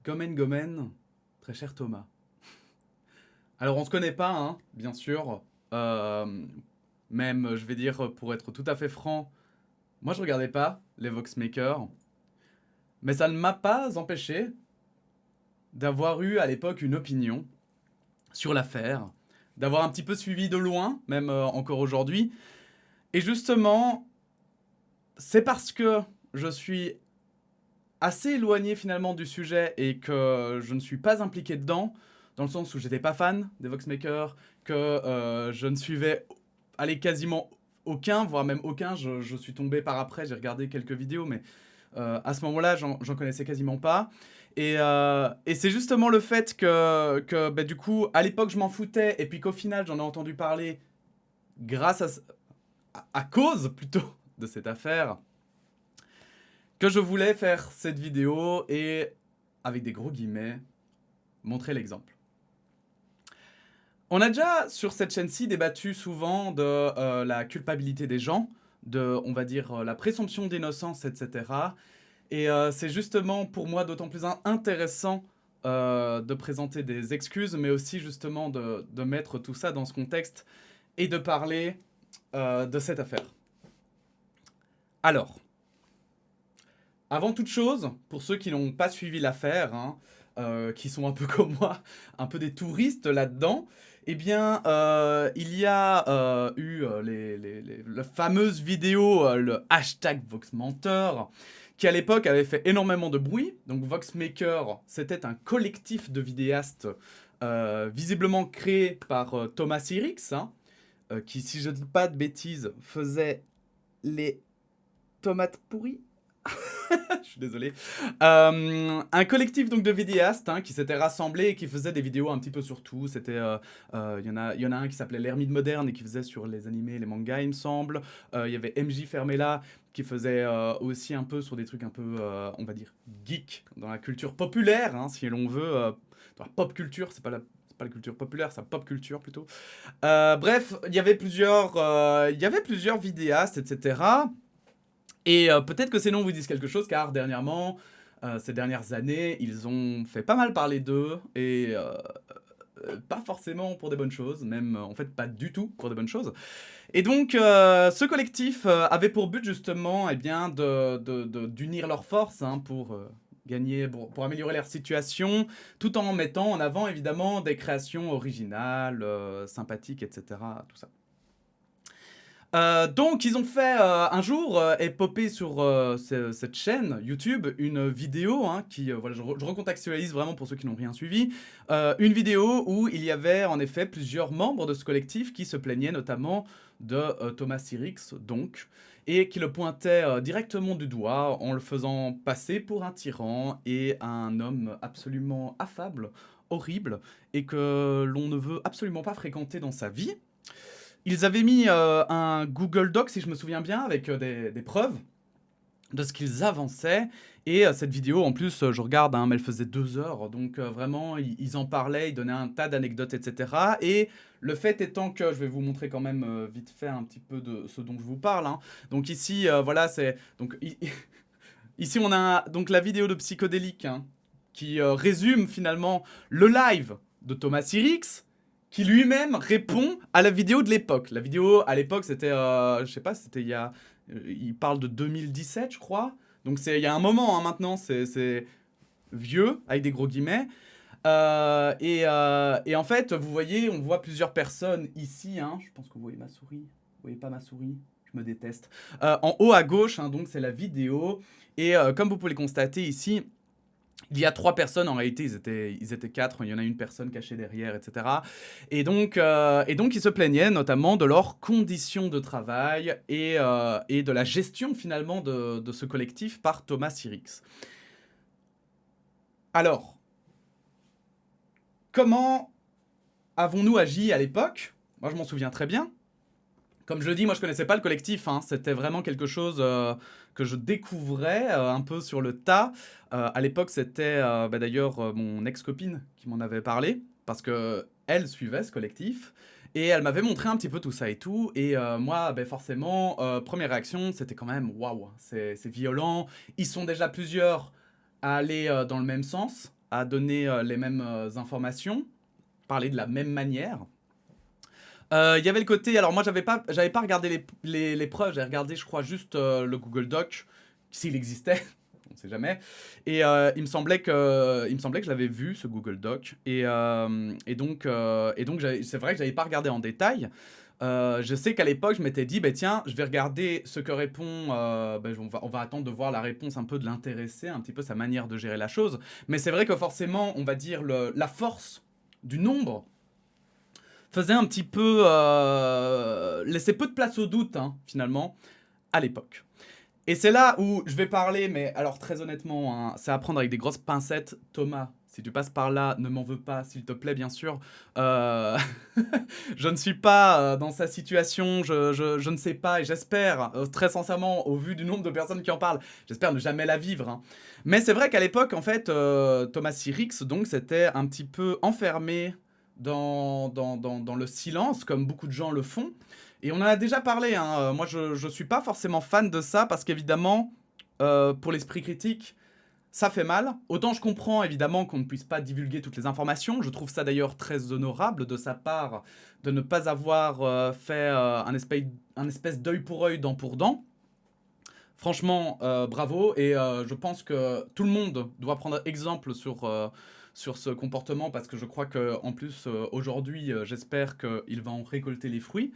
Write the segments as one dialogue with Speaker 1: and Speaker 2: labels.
Speaker 1: Gomen Gomen, très cher Thomas. Alors on se connaît pas, hein, bien sûr. Même, je vais dire, pour être tout à fait franc, moi je regardais pas les Voxmakers, mais ça ne m'a pas empêché d'avoir eu à l'époque une opinion sur l'affaire, d'avoir un petit peu suivi de loin, même encore aujourd'hui. Et justement, c'est parce que je suis assez éloigné finalement du sujet et que je ne suis pas impliqué dedans, dans le sens où j'étais pas fan des Voxmakers, que je ne suivais allez, quasiment aucun, voire même aucun. Je suis tombé par après, j'ai regardé quelques vidéos, mais à ce moment-là, j'en connaissais quasiment pas. Et c'est justement le fait que bah, du coup, à l'époque, je m'en foutais, et puis qu'au final, j'en ai entendu parler grâce à cause plutôt de cette affaire, que je voulais faire cette vidéo et, avec des gros guillemets, montrer l'exemple. On a déjà sur cette chaîne-ci débattu souvent de la culpabilité des gens, de, on va dire, la présomption d'innocence, etc. Et c'est justement pour moi d'autant plus intéressant de présenter des excuses, mais aussi justement de mettre tout ça dans ce contexte et de parler de cette affaire. Alors, avant toute chose, pour ceux qui n'ont pas suivi l'affaire, hein, qui sont un peu comme moi, un peu des touristes là-dedans, eh bien, il y a eu la fameuse vidéo, le hashtag VoxMenteur, qui à l'époque avait fait énormément de bruit. Donc Voxmaker, c'était un collectif de vidéastes visiblement créé par Thomas Sirix, hein, qui, si je ne dis pas de bêtises, faisait les tomates pourries. Je suis désolé. Un collectif donc de vidéastes hein, qui s'était rassemblé et qui faisait des vidéos un petit peu sur tout. C'était, y en a un qui s'appelait l'Ermite Moderne et qui faisait sur les animés et les mangas, il me semble. Il y avait MJ Fermella qui faisait aussi un peu sur des trucs un peu, on va dire, geek dans la culture populaire, hein, si l'on veut. Dans la pop culture, c'est pas la culture populaire, c'est la pop culture plutôt. Bref, il y avait plusieurs vidéastes, etc. Et peut-être que ces noms vous disent quelque chose, car dernièrement, ces dernières années, ils ont fait pas mal parler d'eux, et pas forcément pour des bonnes choses, même en fait pas du tout pour des bonnes choses. Et donc, ce collectif avait pour but justement eh bien, d'unir leurs forces hein, pour gagner, pour améliorer leur situation, tout en mettant en avant évidemment des créations originales, sympathiques, etc. Tout ça. Donc ils ont fait un jour est popé sur cette chaîne YouTube une vidéo hein, qui voilà je recontextualise vraiment pour ceux qui n'ont rien suivi une vidéo où il y avait en effet plusieurs membres de ce collectif qui se plaignaient notamment de Thomas Sirix donc et qui le pointaient directement du doigt en le faisant passer pour un tyran et un homme absolument affable, horrible et que l'on ne veut absolument pas fréquenter dans sa vie. Ils avaient mis un Google Doc, si je me souviens bien, avec des preuves de ce qu'ils avançaient. Et cette vidéo, en plus, je regarde, hein, mais elle faisait 2 heures. Donc vraiment, ils en parlaient, ils donnaient un tas d'anecdotes, etc. Et le fait étant que, je vais vous montrer quand même vite fait un petit peu de ce dont je vous parle. Hein. Donc ici, voilà, c'est... Donc, ici, on a donc la vidéo de Psychodélique, hein, qui résume finalement le live de Thomas Sirix, qui lui-même répond à la vidéo de l'époque. La vidéo à l'époque, c'était, je sais pas, c'était il y a, il parle de 2017, je crois. Donc c'est il y a un moment hein, maintenant, c'est vieux avec des gros guillemets. Et en fait, vous voyez, on voit plusieurs personnes ici. Hein, je pense que vous voyez ma souris. Vous voyez pas ma souris. Je me déteste. En haut à gauche, hein, donc c'est la vidéo. Et comme vous pouvez le constater ici, il y a 3 personnes, en réalité, ils étaient 4, il y en a une personne cachée derrière, etc. Et donc ils se plaignaient notamment de leurs conditions de travail et de la gestion finalement de ce collectif par Thomas Sirix. Alors, comment avons-nous agi à l'époque? Moi, je m'en souviens très bien. Comme je le dis, moi je connaissais pas le collectif, hein. C'était vraiment quelque chose que je découvrais un peu sur le tas. À l'époque, c'était bah, d'ailleurs mon ex-copine qui m'en avait parlé, parce que elle suivait ce collectif, et elle m'avait montré un petit peu tout ça et tout, et moi, bah, forcément, première réaction, c'était quand même, waouh, c'est violent, ils sont déjà plusieurs à aller dans le même sens, à donner les mêmes informations, parler de la même manière. Il y avait le côté, alors moi j'avais pas regardé les preuves, j'avais regardé je crois juste le Google Doc, s'il existait, on sait jamais. Et il me semblait que je l'avais vu ce Google Doc. Et donc c'est vrai que j'avais pas regardé en détail. Je sais qu'à l'époque je m'étais dit, bah tiens, je vais regarder ce que répond, on va attendre de voir la réponse un peu de l'intéressé, un petit peu sa manière de gérer la chose. Mais c'est vrai que forcément, on va dire la force du nombre faisait un petit peu laissait peu de place au doute, hein, finalement, à l'époque. Et c'est là où je vais parler, mais alors très honnêtement, hein, c'est à prendre avec des grosses pincettes. Thomas, si tu passes par là, ne m'en veux pas, s'il te plaît, bien sûr. Je ne suis pas dans sa situation, je ne sais pas, et j'espère, très sincèrement, au vu du nombre de personnes qui en parlent, j'espère ne jamais la vivre, hein. Mais c'est vrai qu'à l'époque, en fait, Thomas Sirix, donc, s'était un petit peu enfermé dans le silence, comme beaucoup de gens le font. Et on en a déjà parlé, hein. Moi je suis pas forcément fan de ça, parce qu'évidemment, pour l'esprit critique, ça fait mal. Autant je comprends évidemment qu'on ne puisse pas divulguer toutes les informations, je trouve ça d'ailleurs très honorable de sa part, de ne pas avoir fait un espèce d'œil pour œil, dent pour dent. Franchement, bravo, et je pense que tout le monde doit prendre exemple sur ce comportement, parce que je crois qu'en plus, aujourd'hui, j'espère qu'il va en récolter les fruits.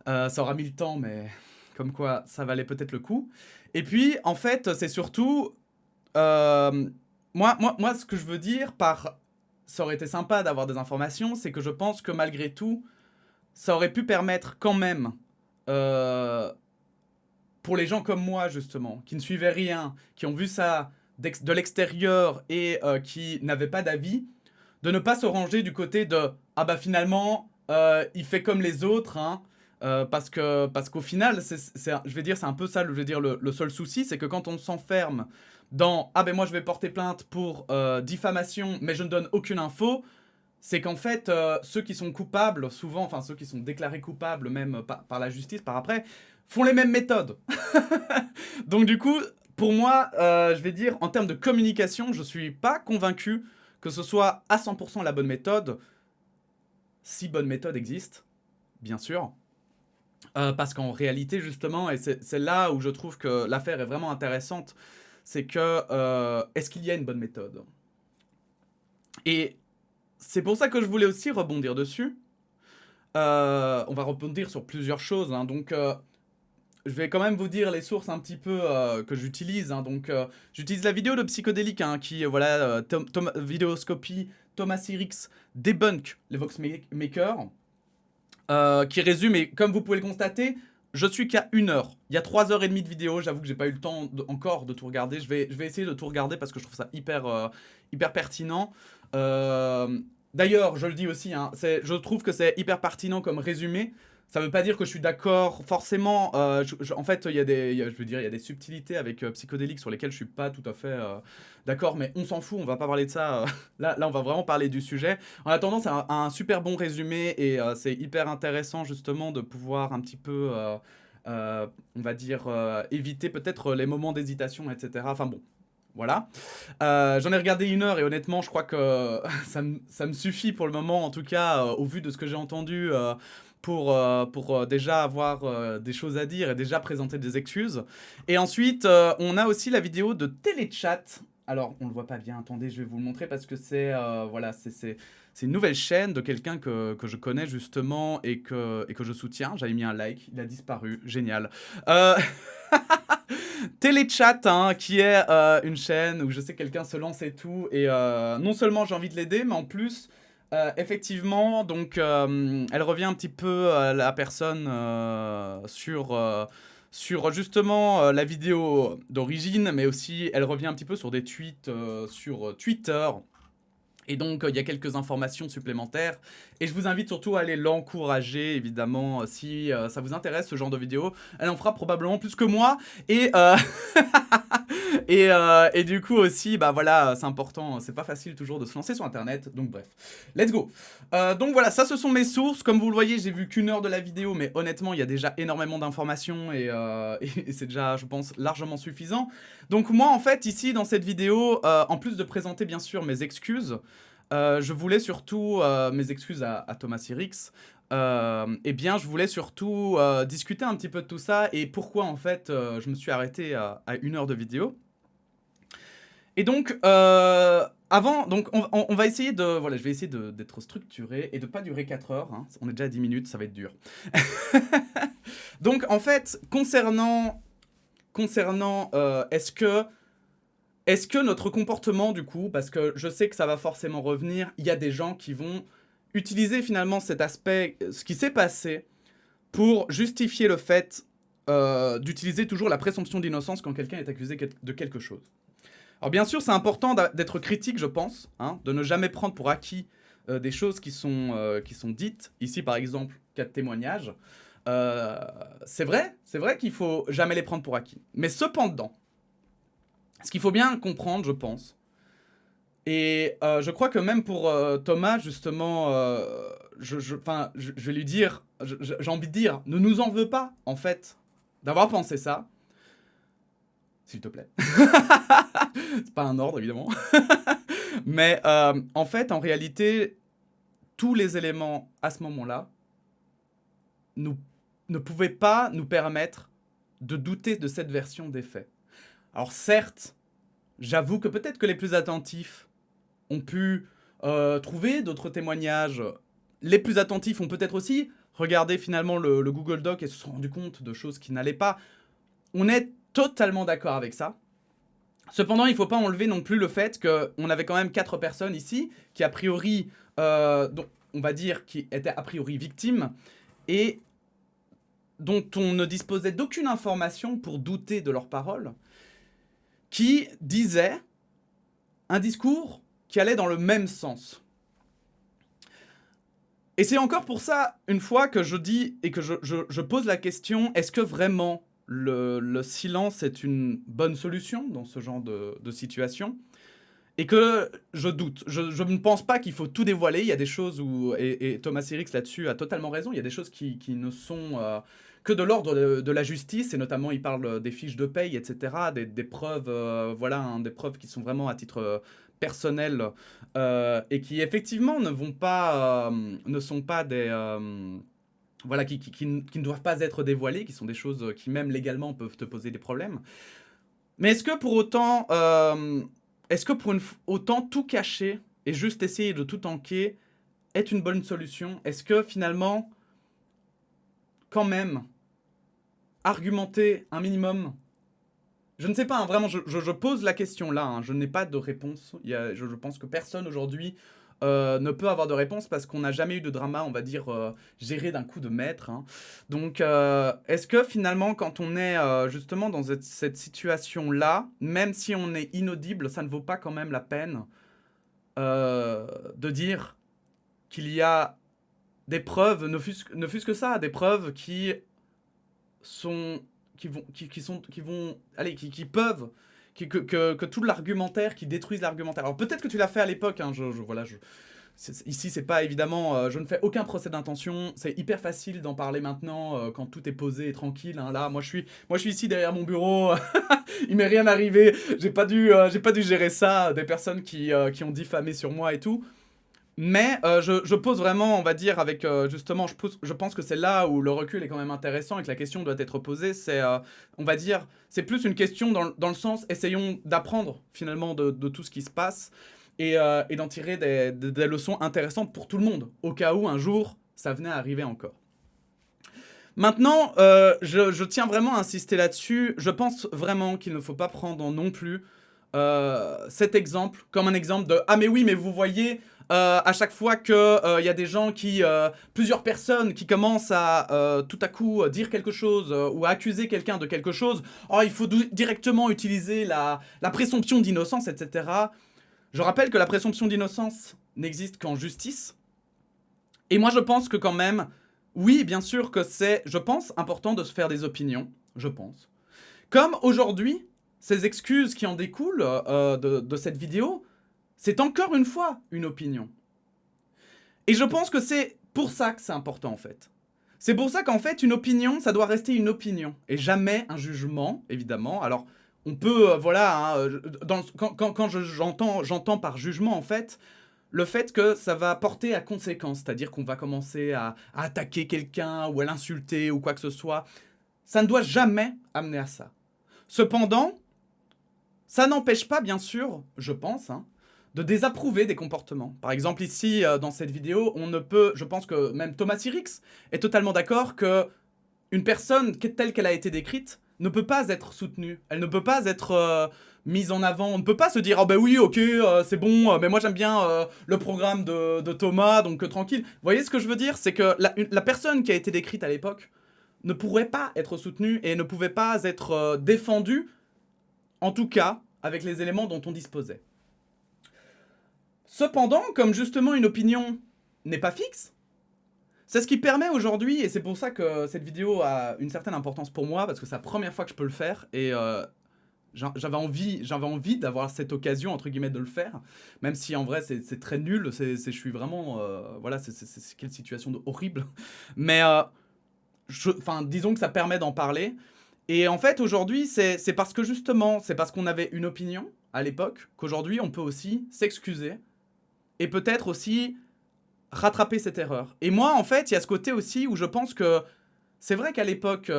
Speaker 1: Ça aura mis le temps, mais comme quoi, ça valait peut-être le coup. Et puis, en fait, c'est surtout... moi, ce que je veux dire par... Ça aurait été sympa d'avoir des informations, c'est que je pense que malgré tout, ça aurait pu permettre quand même... pour les gens comme moi, justement, qui ne suivaient rien, qui ont vu ça de l'extérieur et qui n'avaient pas d'avis, de ne pas se ranger du côté de « Ah bah finalement, il fait comme les autres, hein ». Parce qu'au final, je vais dire, c'est un peu ça, je vais dire, le seul souci, c'est que quand on s'enferme dans « Ah ben moi je vais porter plainte pour diffamation, mais je ne donne aucune info », c'est qu'en fait, ceux qui sont coupables, souvent, enfin ceux qui sont déclarés coupables même par la justice, par après, font les mêmes méthodes. Donc du coup, pour moi, je vais dire, en termes de communication, je suis pas convaincu que ce soit à 100% la bonne méthode, si bonne méthode existe, bien sûr. Parce qu'en réalité, justement, et c'est là où je trouve que l'affaire est vraiment intéressante, c'est que, est-ce qu'il y a une bonne méthode? Et c'est pour ça que je voulais aussi rebondir dessus. On va rebondir sur plusieurs choses, hein, donc je vais quand même vous dire les sources un petit peu que j'utilise, hein. Donc j'utilise la vidéo de Psychodélique, hein, qui, voilà, Vidéoscopie, Thomas Sirix debunk les Voxmakers, qui résume, et comme vous pouvez le constater, je suis qu'à 1 heure. Il y a 3h30 de vidéo, j'avoue que j'ai pas eu le temps encore de tout regarder. Je vais essayer de tout regarder parce que je trouve ça hyper pertinent. D'ailleurs, je le dis aussi, hein, je trouve que c'est hyper pertinent comme résumé. Ça veut pas dire que je suis d'accord forcément. En fait, il y a des subtilités avec Psychodélique sur lesquelles je suis pas tout à fait d'accord, mais on s'en fout, on va pas parler de ça. Là, on va vraiment parler du sujet. En attendant, c'est un super bon résumé, et c'est hyper intéressant justement de pouvoir un petit peu, on va dire, éviter peut-être les moments d'hésitation, etc. Enfin bon. Voilà. J'en ai regardé 1 heure et honnêtement, je crois que ça me suffit pour le moment, en tout cas, au vu de ce que j'ai entendu, pour déjà avoir des choses à dire et déjà présenter des excuses. Et ensuite, on a aussi la vidéo de Téléchat. Alors, on le voit pas bien, attendez, je vais vous le montrer parce que c'est voilà, c'est une nouvelle chaîne de quelqu'un que je connais justement et que je soutiens. J'avais mis un like, il a disparu, génial. Téléchat, hein, qui est une chaîne où je sais que quelqu'un se lance et tout, et non seulement j'ai envie de l'aider, mais en plus, effectivement, donc elle revient un petit peu la personne sur justement la vidéo d'origine, mais aussi elle revient un petit peu sur des tweets sur Twitter. Et donc, il y a quelques informations supplémentaires. Et je vous invite surtout à aller l'encourager, évidemment, si ça vous intéresse, ce genre de vidéo. Elle en fera probablement plus que moi. Et, Et du coup aussi, bah voilà, c'est important, c'est pas facile toujours de se lancer sur internet, donc bref, let's go. Donc voilà, ça ce sont mes sources, comme vous le voyez, j'ai vu qu'1 heure de la vidéo, mais honnêtement, il y a déjà énormément d'informations et c'est déjà, je pense, largement suffisant. Donc moi, en fait, ici, dans cette vidéo, en plus de présenter bien sûr mes excuses, je voulais surtout, mes excuses à Thomas Sirix, eh bien, je voulais surtout discuter un petit peu de tout ça et pourquoi en fait je me suis arrêté à 1 heure de vidéo. Et donc, avant, donc on va essayer de, voilà, je vais essayer d'être structuré et de pas durer 4 heures. Hein. On est déjà à 10 minutes, ça va être dur. Donc, en fait, concernant est-ce que notre comportement, du coup, parce que je sais que ça va forcément revenir, il y a des gens qui vont utiliser finalement cet aspect, ce qui s'est passé, pour justifier le fait d'utiliser toujours la présomption d'innocence quand quelqu'un est accusé de quelque chose. Alors bien sûr, c'est important d'être critique, je pense, hein, de ne jamais prendre pour acquis des choses qui sont dites. Ici, par exemple, cas de témoignage. C'est vrai qu'il faut jamais les prendre pour acquis. Mais cependant, ce qu'il faut bien comprendre, je pense, et je crois que même pour Thomas, justement, je vais lui dire, j'ai envie de dire, ne nous en veux pas, en fait, d'avoir pensé ça. S'il te plaît. C'est pas un ordre, évidemment. Mais en fait, en réalité, tous les éléments à ce moment-là ne pouvaient pas nous permettre de douter de cette version des faits. Alors certes, j'avoue que peut-être que les plus attentifs ont pu trouver d'autres témoignages. Les plus attentifs ont peut-être aussi regardé finalement le Google Doc et se sont rendus compte de choses qui n'allaient pas. On est totalement d'accord avec ça. Cependant, il ne faut pas enlever non plus le fait qu'on avait quand même 4 personnes ici qui a priori, on va dire, qui étaient a priori victimes et dont on ne disposait d'aucune information pour douter de leurs paroles, qui disaient un discours qui allait dans le même sens. Et c'est encore pour ça, une fois que je dis et que je pose la question, est-ce que vraiment le silence est une bonne solution dans ce genre de situation? Et que je doute. Je ne pense pas qu'il faut tout dévoiler. Il y a des choses où, et Thomas Sirix là-dessus a totalement raison, il y a des choses qui ne sont que de l'ordre de la justice, et notamment il parle des fiches de paye, etc., des preuves, voilà, hein, des preuves qui sont vraiment à titre personnel, et qui effectivement ne sont pas des... voilà, qui ne doivent pas être dévoilées, qui sont des choses qui même légalement peuvent te poser des problèmes. Mais est-ce que pour autant... est-ce que pour autant tout cacher et juste essayer de tout tanker est une bonne solution? Est-ce que finalement, quand même, argumenter un minimum? Je ne sais pas, hein, vraiment, je pose la question là, hein, je n'ai pas de réponse. Je pense que personne aujourd'hui ne peut avoir de réponse parce qu'on n'a jamais eu de drama, on va dire, géré d'un coup de maître. Hein. Donc, est-ce que finalement, quand on est justement dans cette situation-là, même si on est inaudible, ça ne vaut pas quand même la peine de dire qu'il y a des preuves, ne fût-ce que ça, des preuves qui peuvent, que tout l'argumentaire, qui détruisent l'argumentaire. Alors peut-être que tu l'as fait à l'époque, hein, ici c'est pas évidemment, je ne fais aucun procès d'intention, c'est hyper facile d'en parler maintenant quand tout est posé et tranquille. Hein, là, moi je suis ici derrière mon bureau, il m'est rien arrivé, j'ai pas dû gérer ça, des personnes qui ont diffamé sur moi et tout. Mais je pose vraiment, on va dire, avec justement, je pense que c'est là où le recul est quand même intéressant et que la question doit être posée. C'est, on va dire, c'est plus une question dans le sens, essayons d'apprendre finalement de tout ce qui se passe et d'en tirer des leçons intéressantes pour tout le monde, au cas où un jour ça venait à arriver encore. Maintenant, je tiens vraiment à insister là-dessus. Je pense vraiment qu'il ne faut pas prendre non plus cet exemple comme un exemple de « Ah mais oui, mais vous voyez, à chaque fois qu'il y a des gens plusieurs personnes qui commencent à tout à coup dire quelque chose ou à accuser quelqu'un de quelque chose, oh, il faut directement utiliser la présomption d'innocence, etc. » Je rappelle que la présomption d'innocence n'existe qu'en justice. Et moi, je pense que quand même, oui, bien sûr que c'est, je pense, important de se faire des opinions, je pense. Comme aujourd'hui, ces excuses qui en découlent de cette vidéo, c'est encore une fois une opinion. Et je pense que c'est pour ça que c'est important en fait. C'est pour ça qu'en fait, une opinion, ça doit rester une opinion et jamais un jugement, évidemment. Alors, on peut, voilà, hein, quand j'entends par jugement, en fait, le fait que ça va porter à conséquence, c'est-à-dire qu'on va commencer à attaquer quelqu'un ou à l'insulter ou quoi que ce soit, ça ne doit jamais amener à ça. Cependant, ça n'empêche pas, bien sûr, je pense, hein, de désapprouver des comportements. Par exemple, ici, dans cette vidéo, on ne peut, je pense que même Thomas Sirix est totalement d'accord que une personne telle qu'elle a été décrite ne peut pas être soutenue. Elle ne peut pas être mise en avant. On ne peut pas se dire « Ah ben oui, ok, c'est bon, mais moi j'aime bien le programme de Thomas, donc tranquille. » Vous voyez ce que je veux dire? C'est que la personne qui a été décrite à l'époque ne pourrait pas être soutenue et ne pouvait pas être défendue, en tout cas, avec les éléments dont on disposait. Cependant, comme justement une opinion n'est pas fixe, c'est ce qui permet aujourd'hui, et c'est pour ça que cette vidéo a une certaine importance pour moi, parce que c'est la première fois que je peux le faire, et j'avais envie d'avoir cette occasion, entre guillemets, de le faire, même si en vrai c'est très nul, je suis vraiment... voilà, c'est quelle situation horrible. Mais disons que ça permet d'en parler. Et en fait, aujourd'hui, c'est parce que justement, c'est parce qu'on avait une opinion à l'époque, qu'aujourd'hui, on peut aussi s'excuser, et peut-être aussi rattraper cette erreur. Et moi, en fait, il y a ce côté aussi où je pense que c'est vrai qu'à l'époque,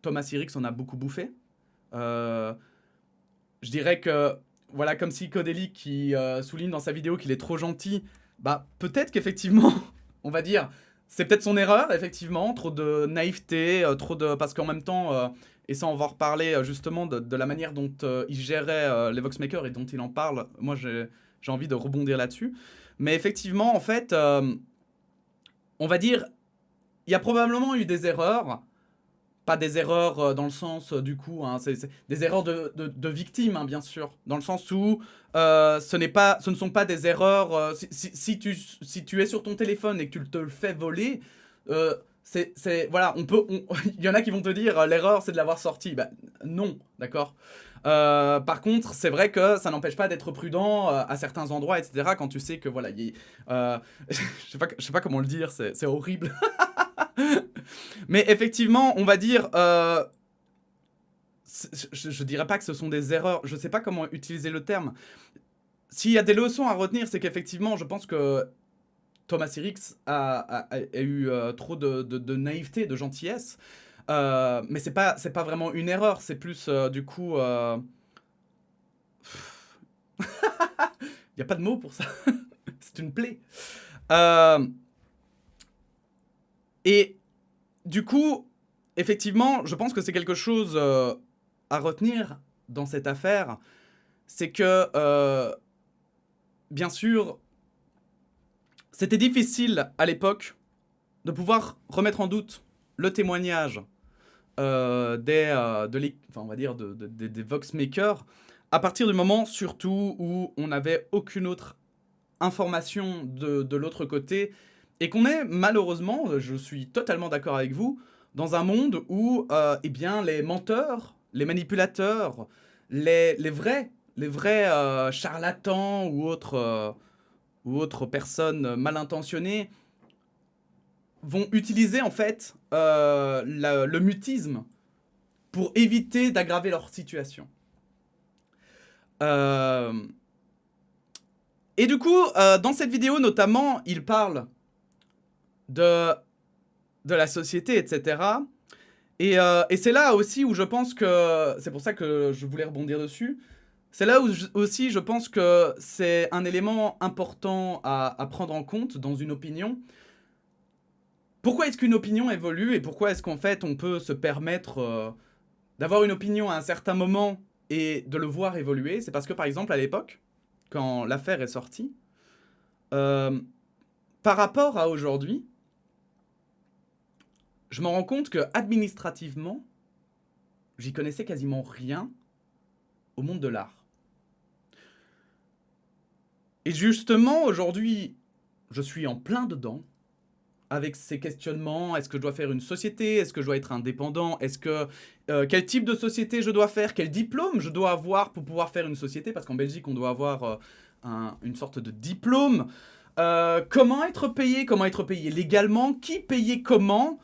Speaker 1: Thomas Sirix en a beaucoup bouffé. Je dirais que, voilà, comme si Codelic qui souligne dans sa vidéo qu'il est trop gentil, bah peut-être qu'effectivement, on va dire, c'est peut-être son erreur, effectivement, trop de naïveté, trop de... Parce qu'en même temps, et ça on va en reparler justement de la manière dont il gérait les Voxmakers et dont il en parle, moi j'ai envie de rebondir là-dessus. Mais effectivement, en fait, on va dire, il y a probablement eu des erreurs, pas des erreurs dans le sens du coup, hein, c'est des erreurs de victimes, hein, bien sûr, dans le sens où ce ne sont pas des erreurs. Si tu es sur ton téléphone et que tu te le fais voler, voilà, il y en a qui vont te dire l'erreur c'est de l'avoir sorti. Bah, non, d'accord. Par contre, c'est vrai que ça n'empêche pas d'être prudent à certains endroits, etc. Quand tu sais que voilà, je sais pas comment le dire, c'est horrible. Mais effectivement, on va dire, je dirais pas que ce sont des erreurs, je sais pas comment utiliser le terme. S'il y a des leçons à retenir, c'est qu'effectivement, je pense que Thomas Sirix a eu trop de naïveté, de gentillesse. Mais c'est pas vraiment une erreur, c'est plus du coup... Il n'y a pas de mots pour ça. C'est une plaie. Et du coup, effectivement, je pense que c'est quelque chose à retenir dans cette affaire. C'est que, bien sûr, c'était difficile à l'époque de pouvoir remettre en doute le témoignage des Voxmakers à partir du moment surtout où on n'avait aucune autre information de l'autre côté et qu'on est malheureusement, je suis totalement d'accord avec vous, dans un monde où eh bien, les menteurs, les manipulateurs, les vrais charlatans ou autres personnes mal intentionnées vont utiliser en fait le mutisme pour éviter d'aggraver leur situation. Et du coup, dans cette vidéo notamment, il parle de la société, etc. Et c'est là aussi où je pense que... C'est pour ça que je voulais rebondir dessus. C'est là où aussi je pense que c'est un élément important à prendre en compte dans une opinion. Pourquoi est-ce qu'une opinion évolue et pourquoi est-ce qu'en fait on peut se permettre d'avoir une opinion à un certain moment et de le voir évoluer? C'est parce que par exemple à l'époque, quand l'affaire est sortie, par rapport à aujourd'hui, je me rends compte que administrativement, j'y connaissais quasiment rien au monde de l'art. Et justement, aujourd'hui, je suis en plein dedans, avec ces questionnements. Est-ce que je dois faire une société? Est-ce que je dois être indépendant? Quel type de société je dois faire? Quel diplôme je dois avoir pour pouvoir faire une société? Parce qu'en Belgique, on doit avoir une sorte de diplôme. Comment être payé? Comment être payé légalement? Qui payer comment?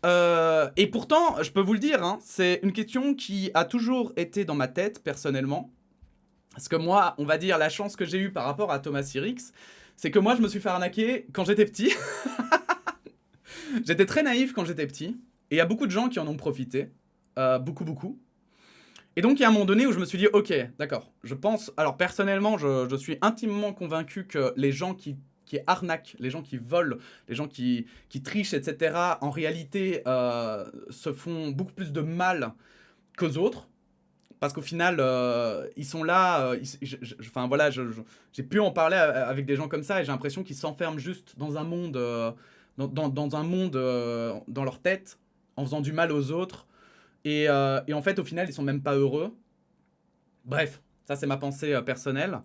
Speaker 1: Et pourtant, je peux vous le dire, hein, c'est une question qui a toujours été dans ma tête, personnellement. Parce que moi, on va dire, la chance que j'ai eue par rapport à Thomas Sirix, c'est que moi, je me suis fait arnaquer quand j'étais petit. J'étais très naïf quand j'étais petit. Et il y a beaucoup de gens qui en ont profité. Beaucoup, beaucoup. Et donc, il y a un moment donné où je me suis dit, ok, d'accord, je pense... Alors, personnellement, je suis intimement convaincu que les gens qui arnaquent, les gens qui volent, les gens qui trichent, etc., en réalité, se font beaucoup plus de mal qu'aux autres. Parce qu'au final, ils sont là. Enfin voilà, j'ai pu en parler avec des gens comme ça et j'ai l'impression qu'ils s'enferment juste dans un monde, dans un monde dans leur tête, en faisant du mal aux autres. Et en fait, au final, ils sont même pas heureux. Bref, ça c'est ma pensée personnelle.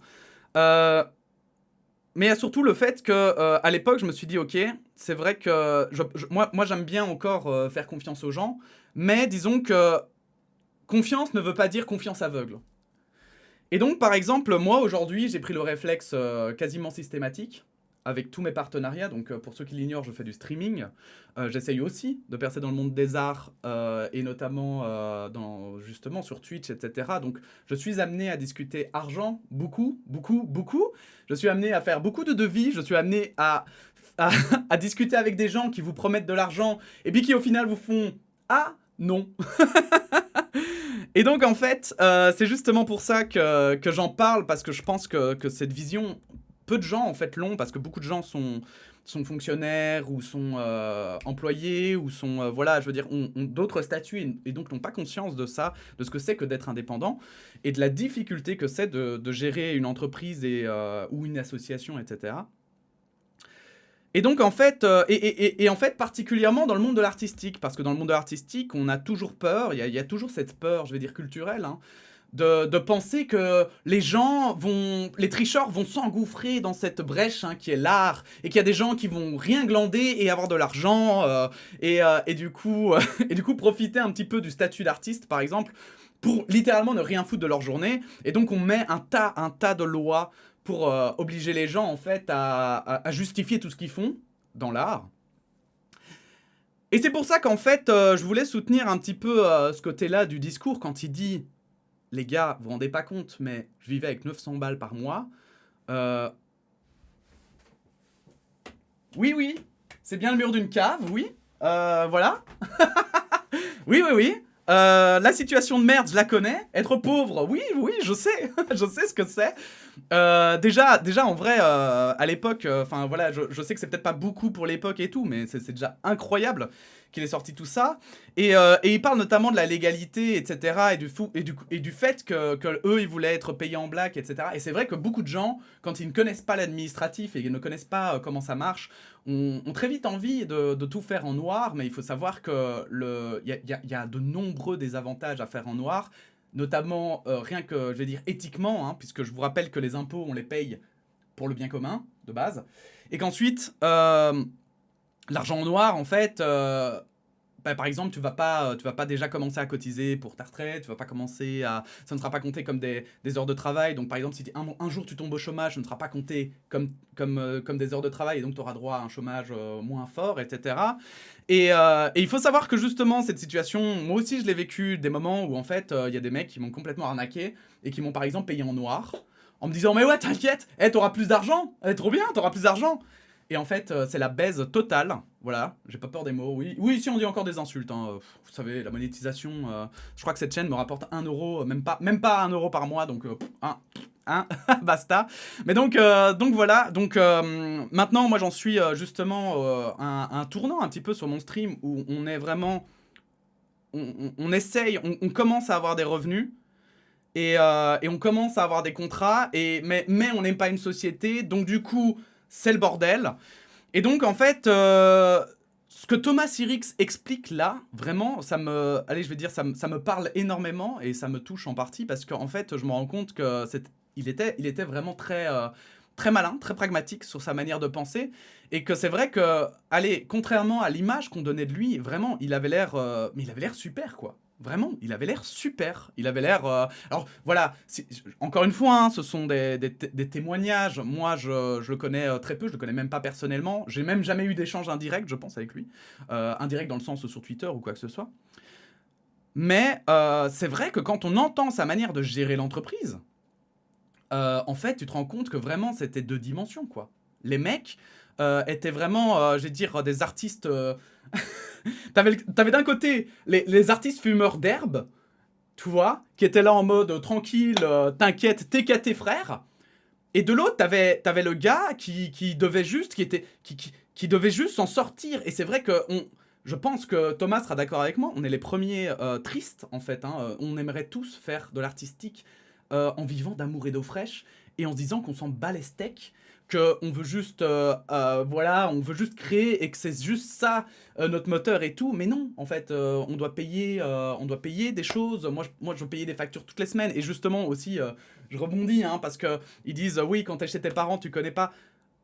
Speaker 1: Mais il y a surtout le fait que à l'époque, je me suis dit, ok, c'est vrai que moi j'aime bien encore faire confiance aux gens, mais disons que confiance ne veut pas dire confiance aveugle. Et donc, par exemple, moi, aujourd'hui, j'ai pris le réflexe quasiment systématique avec tous mes partenariats. Donc, pour ceux qui l'ignorent, je fais du streaming. J'essaye aussi de percer dans le monde des arts et notamment justement sur Twitch, etc. Donc, je suis amené à discuter argent, beaucoup, beaucoup, beaucoup. Je suis amené à faire beaucoup de devis. Je suis amené à discuter avec des gens qui vous promettent de l'argent et puis qui, au final, vous font « Ah, non !» Et donc en fait, c'est justement pour ça que j'en parle, parce que je pense que cette vision, peu de gens en fait l'ont, parce que beaucoup de gens sont fonctionnaires, ou sont employés, ou sont, voilà, je veux dire, ont d'autres statuts, et donc n'ont pas conscience de ça, de ce que c'est que d'être indépendant, et de la difficulté que c'est de gérer une entreprise ou une association, etc. Et donc en fait, en fait particulièrement dans le monde de l'artistique, parce que dans le monde de l'artistique, on a toujours peur, il y a toujours cette peur, je vais dire culturelle, hein, de penser que les tricheurs vont s'engouffrer dans cette brèche hein, qui est l'art, et qu'il y a des gens qui vont rien glander et avoir de l'argent, et du coup, et du coup profiter un petit peu du statut d'artiste, par exemple, pour littéralement ne rien foutre de leur journée. Et donc on met un tas de lois pour obliger les gens en fait à justifier tout ce qu'ils font dans l'art. Et c'est pour ça qu'en fait, je voulais soutenir un petit peu ce côté-là du discours quand il dit « Les gars, vous vous rendez pas compte, mais je vivais avec 900 balles par mois. » Oui, oui, c'est bien le mur d'une cave, oui. Voilà. Oui, oui, oui. La situation de merde, je la connais. Être pauvre, oui, oui, je sais. Je sais ce que c'est. Déjà, en vrai, à l'époque, enfin voilà, je sais que c'est peut-être pas beaucoup pour l'époque et tout, mais c'est déjà incroyable qu'il ait sorti tout ça. Et il parle notamment de la légalité, etc. Et du fait que eux, ils voulaient être payés en black, etc. Et c'est vrai que beaucoup de gens, quand ils ne connaissent pas l'administratif et ils ne connaissent pas comment ça marche, ont très vite envie de tout faire en noir, mais il faut savoir que il y a de nombreux désavantages à faire en noir. Notamment, rien que, je vais dire, éthiquement, hein, puisque je vous rappelle que les impôts, on les paye pour le bien commun, de base. Et qu'ensuite, l'argent en noir, en fait, par exemple, tu vas pas déjà commencer à cotiser pour ta retraite, tu vas pas commencer ça ne sera pas compté comme des heures de travail. Donc, par exemple, si un jour tu tombes au chômage, ce ne sera pas compté comme des heures de travail, et donc tu auras droit à un chômage moins fort, etc. Et il faut savoir que justement, cette situation, moi aussi je l'ai vécu, des moments où en fait, il y a des mecs qui m'ont complètement arnaqué et qui m'ont par exemple payé en noir, en me disant « Mais ouais, t'inquiète, t'auras plus d'argent, trop bien, t'auras plus d'argent !» Et en fait, c'est la baise totale. Voilà, j'ai pas peur des mots. Oui, oui, ici on dit encore des insultes. Hein. Vous savez, la monétisation. Je crois que cette chaîne me rapporte 1 euro, même pas 1 euro par mois, donc basta. Mais donc voilà. Donc maintenant, moi j'en suis justement un tournant un petit peu sur mon stream où on est vraiment, on essaye, on commence à avoir des revenus. Et on commence à avoir des contrats, mais on n'est pas une société, donc du coup, c'est le bordel. Et donc, en fait, ce que Thomas Sirix explique là, vraiment, allez, je vais dire, ça me parle énormément, et ça me touche en partie, parce qu'en fait, je me rends compte que il était vraiment très très malin, très pragmatique sur sa manière de penser, et que c'est vrai que, allez, contrairement à l'image qu'on donnait de lui, vraiment, il avait l'air, mais il avait l'air super, quoi. Vraiment, il avait l'air super. Il avait l'air. Alors voilà, encore une fois, hein, ce sont des témoignages. Moi, je le connais très peu, je le connais même pas personnellement. J'ai même jamais eu d'échange indirect, je pense, avec lui. Indirect dans le sens sur Twitter ou quoi que ce soit. Mais c'est vrai que quand on entend sa manière de gérer l'entreprise, en fait, tu te rends compte que vraiment, c'était deux dimensions, quoi. Les mecs étaient vraiment, je vais dire, des artistes. T'avais d'un côté les artistes fumeurs d'herbe, tu vois, qui étaient là en mode tranquille, t'inquiète, t'es qu'à tes frères. Et de l'autre, t'avais le gars qui devait juste, qui devait juste s'en sortir. Et c'est vrai que je pense que Thomas sera d'accord avec moi. On est les premiers tristes, en fait. Hein. On aimerait tous faire de l'artistique en vivant d'amour et d'eau fraîche et en se disant qu'on s'en bat les steaks, qu'on veut juste, voilà, on veut juste créer et que c'est juste ça notre moteur et tout. Mais non, en fait, on doit payer des choses. Moi, je veux payer des factures toutes les semaines. Et justement aussi, je rebondis, hein, parce que ils disent oui, quand t'es chez tes parents, tu connais pas.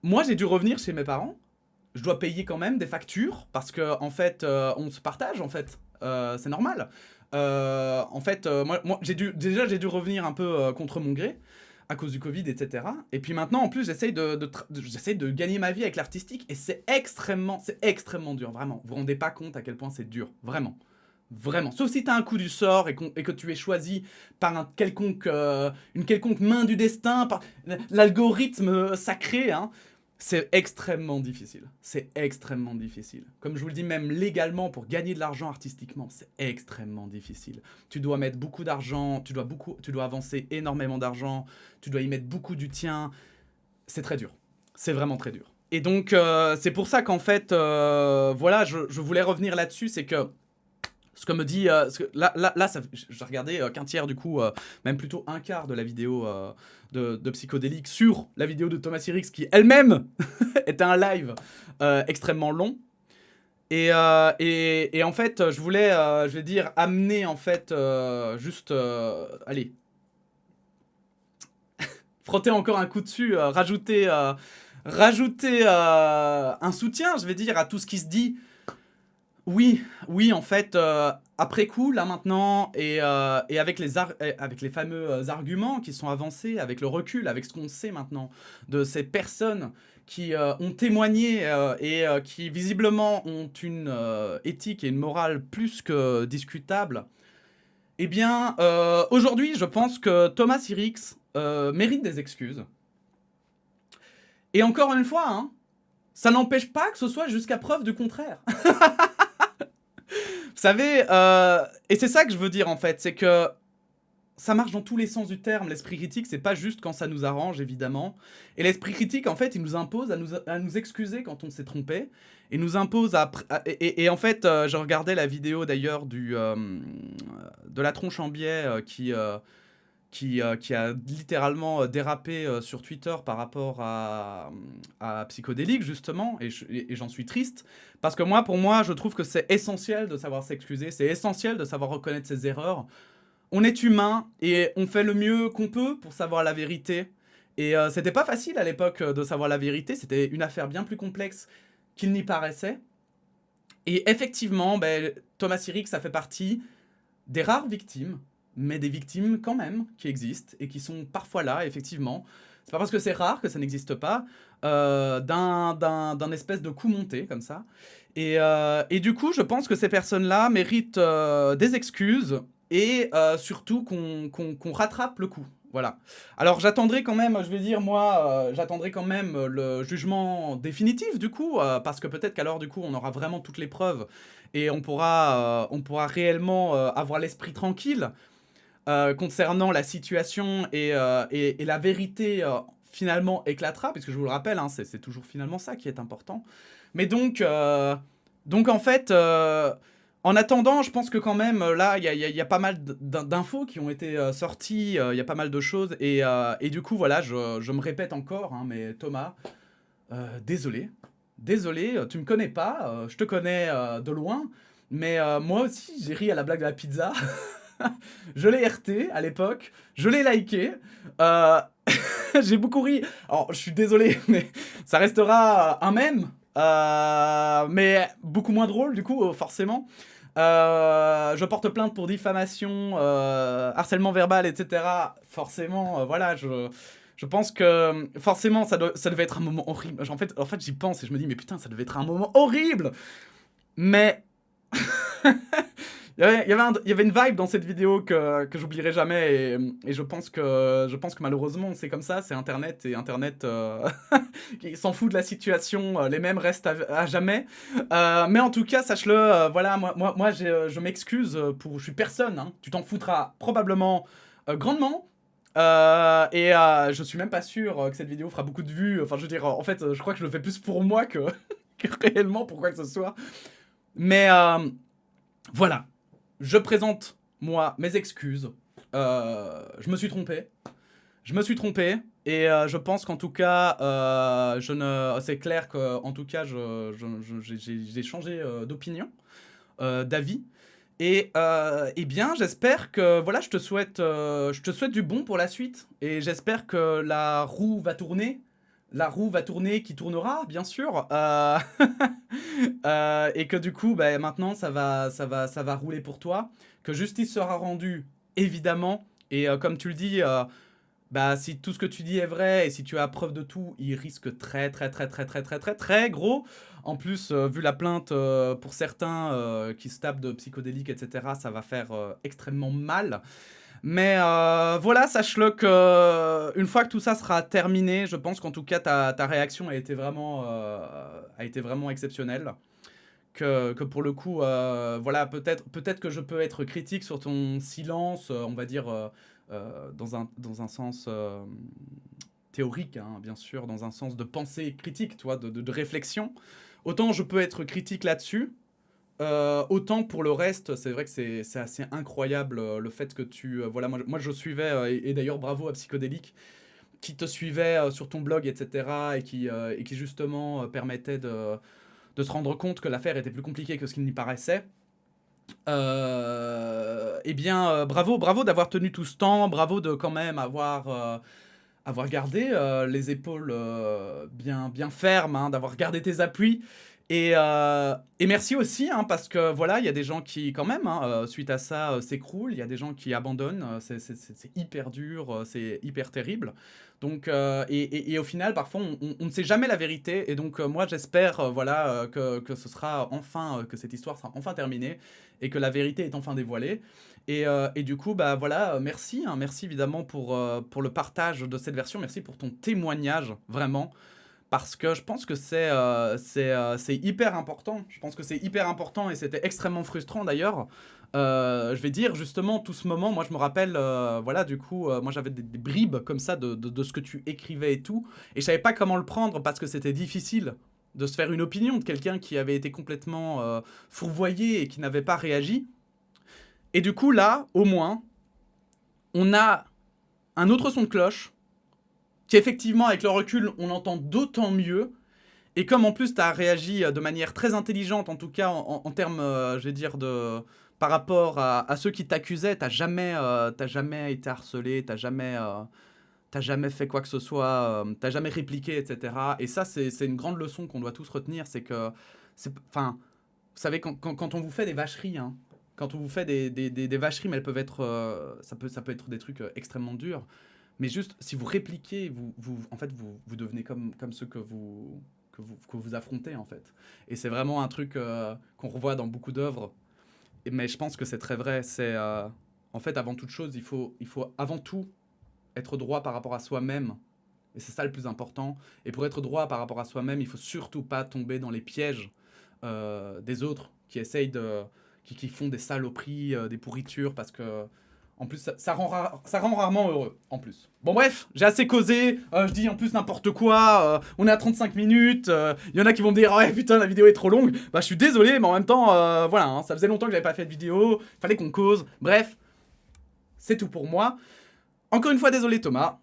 Speaker 1: Moi, j'ai dû revenir chez mes parents. Je dois payer quand même des factures parce que en fait, on se partage en fait. C'est normal. En fait, moi j'ai dû revenir un peu contre mon gré à cause du Covid, etc. Et puis maintenant, en plus, j'essaye de gagner ma vie avec l'artistique et c'est extrêmement dur, vraiment. Vous vous rendez pas compte à quel point c'est dur, vraiment. Vraiment. Sauf si t'as un coup du sort et que tu es choisi par une quelconque main du destin, par l'algorithme sacré, hein. C'est extrêmement difficile. C'est extrêmement difficile. Comme je vous le dis, même légalement, pour gagner de l'argent artistiquement, c'est extrêmement difficile. Tu dois mettre beaucoup d'argent, tu dois avancer énormément d'argent, tu dois y mettre beaucoup du tien. C'est très dur. C'est vraiment très dur. Et donc, c'est pour ça qu'en fait, voilà, je voulais revenir là-dessus, c'est que ce que me dit, là j'ai regardé qu'un tiers du coup, même plutôt un quart de la vidéo de Psychodélique sur la vidéo de Thomas Sirix qui elle-même était un live extrêmement long. Et en fait, je voulais, je vais dire, amener en fait juste, allez, frotter encore un coup dessus, rajouter un soutien, je vais dire, à tout ce qui se dit. Oui, oui, en fait, après coup, là maintenant, et avec les fameux arguments qui sont avancés, avec le recul, avec ce qu'on sait maintenant de ces personnes qui ont témoigné et qui visiblement ont une éthique et une morale plus que discutable, eh bien, aujourd'hui, je pense que Thomas Sirix mérite des excuses. Et encore une fois, hein, ça n'empêche pas que ce soit jusqu'à preuve du contraire. Vous savez, et c'est ça que je veux dire en fait, c'est que ça marche dans tous les sens du terme. L'esprit critique, c'est pas juste quand ça nous arrange, évidemment. Et l'esprit critique, en fait, il nous impose à nous excuser quand on s'est trompé. Et nous impose et en fait, je regardais la vidéo d'ailleurs de la tronche en biais qui a littéralement dérapé sur Twitter par rapport à Psychodélique, justement, et j'en suis triste, parce que pour moi, je trouve que c'est essentiel de savoir s'excuser, c'est essentiel de savoir reconnaître ses erreurs. On est humain, et on fait le mieux qu'on peut pour savoir la vérité, et c'était pas facile à l'époque de savoir la vérité, c'était une affaire bien plus complexe qu'il n'y paraissait, et effectivement, Thomas Sirix, ça fait partie des rares victimes, mais des victimes quand même qui existent et qui sont parfois là, effectivement. C'est pas parce que c'est rare que ça n'existe pas, d'un espèce de coup monté comme ça. Et du coup, je pense que ces personnes-là méritent des excuses et surtout qu'on rattrape le coup. Voilà. Alors j'attendrai quand même, je vais dire moi, j'attendrai quand même le jugement définitif du coup, parce que peut-être qu'alors du coup on aura vraiment toutes les preuves et on pourra réellement avoir l'esprit tranquille concernant la situation et la vérité finalement éclatera, puisque je vous le rappelle, hein, c'est toujours finalement ça qui est important. Mais donc en fait, en attendant, je pense que quand même, là, il y a pas mal d'infos qui ont été sorties, il y a pas mal de choses, et du coup, voilà, je me répète encore, hein, mais Thomas, désolé, tu me connais pas, je te connais de loin, mais moi aussi, j'ai ri à la blague de la pizza. Je l'ai RT à l'époque, je l'ai liké, euh, j'ai beaucoup ri. Alors, je suis désolé, mais ça restera un mème, mais beaucoup moins drôle, du coup, forcément. Je porte plainte pour diffamation, harcèlement verbal, etc. Forcément, voilà, je pense que forcément ça devait être un moment horrible. En fait, j'y pense et je me dis, mais putain, ça devait être un moment horrible. Mais il y avait une vibe dans cette vidéo que j'oublierai jamais et je pense que malheureusement c'est comme ça, c'est Internet et Internet qui s'en fout de la situation, les mêmes restent à jamais. Mais en tout cas, sache-le, voilà, moi je m'excuse je suis personne, hein. Tu t'en foutras probablement grandement. Et je suis même pas sûr que cette vidéo fera beaucoup de vues. Enfin, je veux dire, en fait, je crois que je le fais plus pour moi que réellement pour quoi que ce soit. Mais voilà, je présente, moi, mes excuses. Je me suis trompé. Je me suis trompé. Et je pense qu'en tout cas, c'est clair qu'en tout cas, j'ai changé d'opinion, d'avis. Et eh bien, j'espère que voilà, je te souhaite du bon pour la suite. Et j'espère que la roue va tourner. La roue va tourner, qui tournera, bien sûr. Et que du coup, bah, maintenant, ça va rouler pour toi. Que justice sera rendue, évidemment. Et comme tu le dis, bah, si tout ce que tu dis est vrai et si tu as preuve de tout, il risque très, très, très, très, très, très, très, très gros. En plus, vu la plainte pour certains qui se tapent de psychodéliques, etc., ça va faire extrêmement mal. Mais voilà, sache-le que une fois que tout ça sera terminé, je pense qu'en tout cas ta réaction a été vraiment exceptionnelle. Que pour le coup, voilà, peut-être que je peux être critique sur ton silence, on va dire, dans un sens théorique, hein, bien sûr, dans un sens de pensée critique, toi, de réflexion. Autant je peux être critique là-dessus, autant pour le reste, c'est vrai que c'est assez incroyable le fait que voilà, moi je suivais, et d'ailleurs bravo à Psychodélique, qui te suivait sur ton blog, etc., et qui justement permettait de se rendre compte que l'affaire était plus compliquée que ce qu'il n'y paraissait. Eh bien, bravo d'avoir tenu tout ce temps, bravo de quand même avoir gardé les épaules bien fermes, hein, d'avoir gardé tes appuis. Et merci aussi, hein, parce que voilà, il y a des gens qui, quand même, hein, suite à ça, s'écroulent. Il y a des gens qui abandonnent. C'est hyper dur, c'est hyper terrible. Donc, et au final, parfois, on ne sait jamais la vérité. Et donc, moi, j'espère, voilà, que ce sera enfin, que cette histoire sera enfin terminée et que la vérité est enfin dévoilée. Et du coup, bah voilà, merci, hein, merci évidemment pour le partage de cette version. Merci pour ton témoignage, vraiment. Parce que je pense que c'est hyper important. Je pense que c'est hyper important et c'était extrêmement frustrant d'ailleurs. Je vais dire justement tout ce moment, moi je me rappelle, voilà, du coup, moi j'avais des bribes comme ça de ce que tu écrivais et tout. Et je savais pas comment le prendre parce que c'était difficile de se faire une opinion de quelqu'un qui avait été complètement fourvoyé et qui n'avait pas réagi. Et du coup là, au moins, on a un autre son de cloche qui effectivement avec le recul on entend d'autant mieux. Et comme en plus tu as réagi de manière très intelligente, en tout cas en termes, je vais dire, par rapport à ceux qui t'accusaient, t'as jamais été harcelé, t'as jamais fait quoi que ce soit, t'as jamais répliqué, etc. Et ça, c'est une grande leçon qu'on doit tous retenir, c'est que, enfin, vous savez, quand on vous fait des vacheries, hein, quand on vous fait des vacheries, mais elles peuvent être, ça peut être des trucs extrêmement durs. Mais juste, si vous répliquez, en fait, vous devenez comme ceux que vous affrontez, en fait. Et c'est vraiment un truc qu'on revoit dans beaucoup d'œuvres. Mais je pense que c'est très vrai. En fait, avant toute chose, il faut avant tout être droit par rapport à soi-même. Et c'est ça le plus important. Et pour être droit par rapport à soi-même, il faut surtout pas tomber dans les pièges des autres qui essayent qui font des saloperies, des pourritures, parce que en plus, ça rend rarement heureux, en plus. Bon bref, j'ai assez causé, je dis en plus n'importe quoi, on est à 35 minutes, y en a qui vont me dire « Ouais, putain, la vidéo est trop longue », bah je suis désolé, mais en même temps, voilà, hein, ça faisait longtemps que j'avais pas fait de vidéo, fallait qu'on cause, bref, c'est tout pour moi. Encore une fois, désolé Thomas,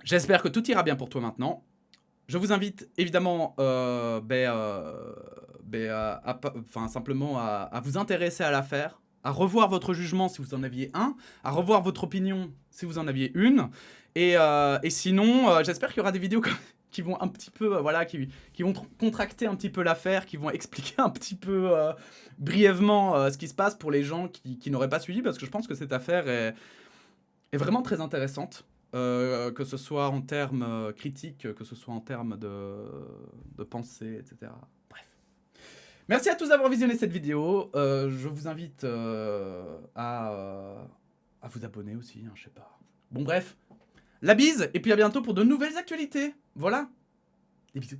Speaker 1: j'espère que tout ira bien pour toi maintenant. Je vous invite évidemment simplement à vous intéresser à l'affaire, à revoir votre jugement si vous en aviez un, à revoir votre opinion si vous en aviez une. Et sinon, j'espère qu'il y aura des vidéos qui vont un petit peu, voilà, qui vont contracter un petit peu l'affaire, qui vont expliquer un petit peu brièvement ce qui se passe pour les gens qui n'auraient pas suivi, parce que je pense que cette affaire est vraiment très intéressante, que ce soit en termes critiques, que ce soit en termes de pensée, etc. Bref. Merci à tous d'avoir visionné cette vidéo. Je vous invite à vous abonner aussi, hein, je sais pas. Bon bref, la bise, et puis à bientôt pour de nouvelles actualités. Voilà, des bisous.